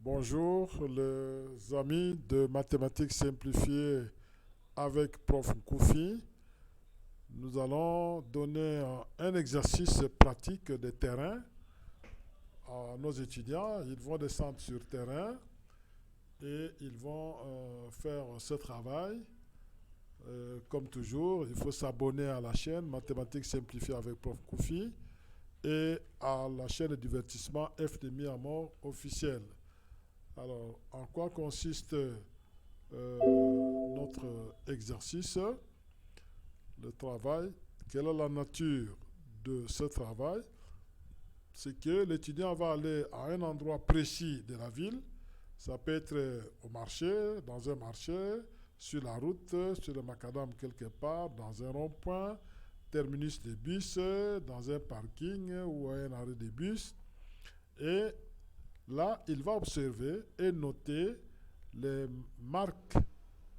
Bonjour les amis de mathématiques simplifiées avec Prof Koufi. Nous allons donner un exercice pratique de terrain à nos étudiants. Ils vont descendre sur terrain et ils vont faire ce travail. Comme toujours, il faut s'abonner à la chaîne Mathématiques simplifiées avec Prof Koufi et à la chaîne de divertissement FDMI à mort officielle. Alors, en quoi consiste notre exercice, le travail? Quelle est la nature de ce travail? C'est que l'étudiant va aller à un endroit précis de la ville. Ça peut être au marché, dans un marché, sur la route, sur le macadam quelque part, dans un rond-point, terminus de bus, dans un parking ou à un arrêt de bus. Et là, il va observer et noter les marques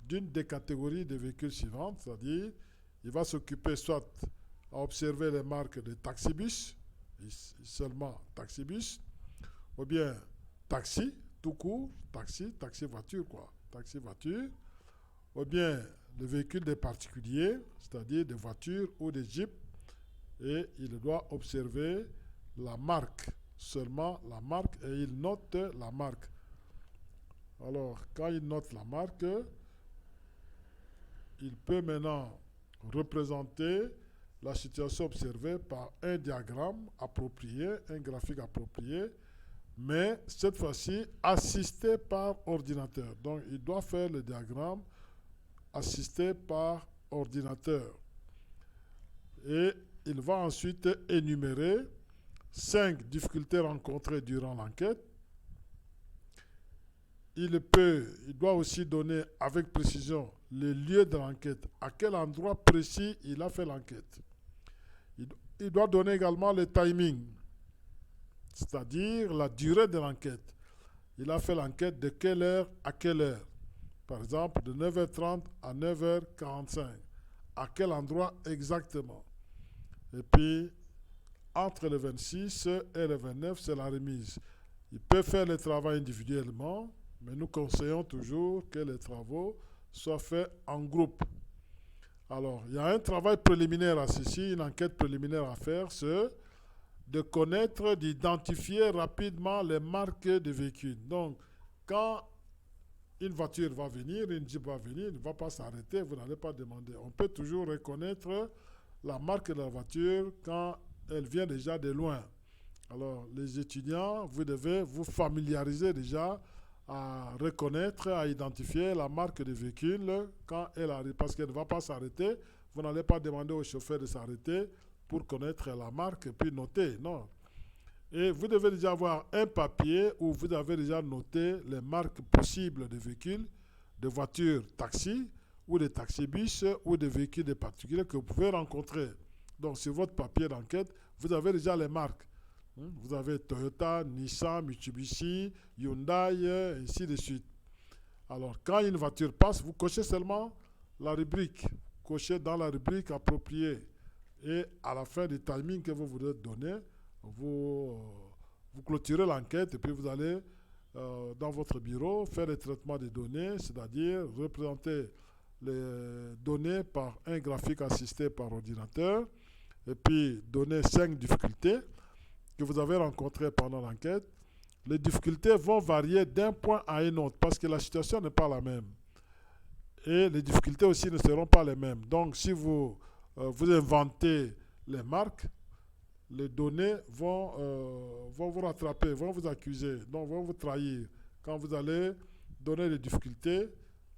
d'une des catégories de véhicules suivantes, c'est-à-dire il va s'occuper soit à observer les marques de taxibus, seulement taxibus, ou bien taxi, tout court, taxi voiture quoi, taxi voiture, ou bien les véhicules des particuliers, c'est-à-dire des voitures ou des jeeps, et il doit observer la marque, seulement la marque, et il note la marque. Alors, quand il note la marque, il peut maintenant représenter la situation observée par un diagramme approprié, un graphique approprié, mais cette fois-ci assisté par ordinateur. Donc, il doit faire le diagramme assisté par ordinateur. Et il va ensuite énumérer 5 difficultés rencontrées durant l'enquête. Il doit aussi donner avec précision le lieu de l'enquête, à quel endroit précis il a fait l'enquête. Il doit donner également le timing, c'est-à-dire la durée de l'enquête. Il a fait l'enquête de quelle heure à quelle heure. Par exemple, de 9h30 à 9h45. À quel endroit exactement. Et puis, entre le 26 et le 29, c'est la remise. Il peut faire le travail individuellement, mais nous conseillons toujours que les travaux soient faits en groupe. Alors, il y a un travail préliminaire à ceci, une enquête préliminaire à faire, c'est de connaître, d'identifier rapidement les marques de véhicules. Donc, quand une voiture va venir, une Jeep va venir, il ne va pas s'arrêter, vous n'allez pas demander. On peut toujours reconnaître la marque de la voiture quand elle vient déjà de loin. Alors, les étudiants, vous devez vous familiariser déjà à reconnaître, à identifier la marque du véhicule quand elle arrive. Parce qu'elle ne va pas s'arrêter. Vous n'allez pas demander au chauffeur de s'arrêter pour connaître la marque et puis noter. Non. Et vous devez déjà avoir un papier où vous avez déjà noté les marques possibles de véhicules, de voitures taxi ou de taxibus ou de véhicules de particuliers que vous pouvez rencontrer. Donc, sur votre papier d'enquête, vous avez déjà les marques. Vous avez Toyota, Nissan, Mitsubishi, Hyundai, ainsi de suite. Alors, quand une voiture passe, vous cochez seulement la rubrique. Cochez dans la rubrique appropriée. Et à la fin du timing que vous voulez donner, vous clôturez l'enquête et puis vous allez dans votre bureau faire le traitement des données, c'est-à-dire représenter les données par un graphique assisté par ordinateur et puis donner 5 difficultés que vous avez rencontrées pendant l'enquête. Les difficultés vont varier d'un point à un autre parce que la situation n'est pas la même. Et les difficultés aussi ne seront pas les mêmes. Donc, si vous inventez les marques, les données vont vous rattraper, vont vous accuser, donc vont vous trahir. Quand vous allez donner les difficultés,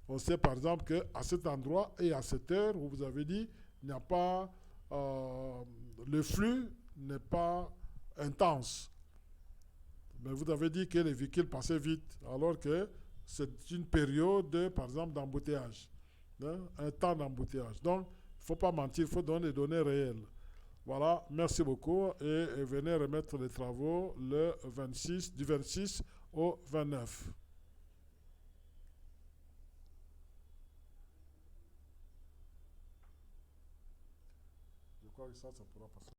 on sait par exemple qu'à cet endroit et à cette heure où vous avez dit, il n'y a pas, le flux n'est pas intense. Mais vous avez dit que les véhicules passaient vite, alors que c'est une période, par exemple, d'embouteillage, hein, un temps d'embouteillage. Donc, il ne faut pas mentir, il faut donner des données réelles. Voilà, merci beaucoup et venez remettre les travaux du 26 au 29. Je crois que ça pourra passer.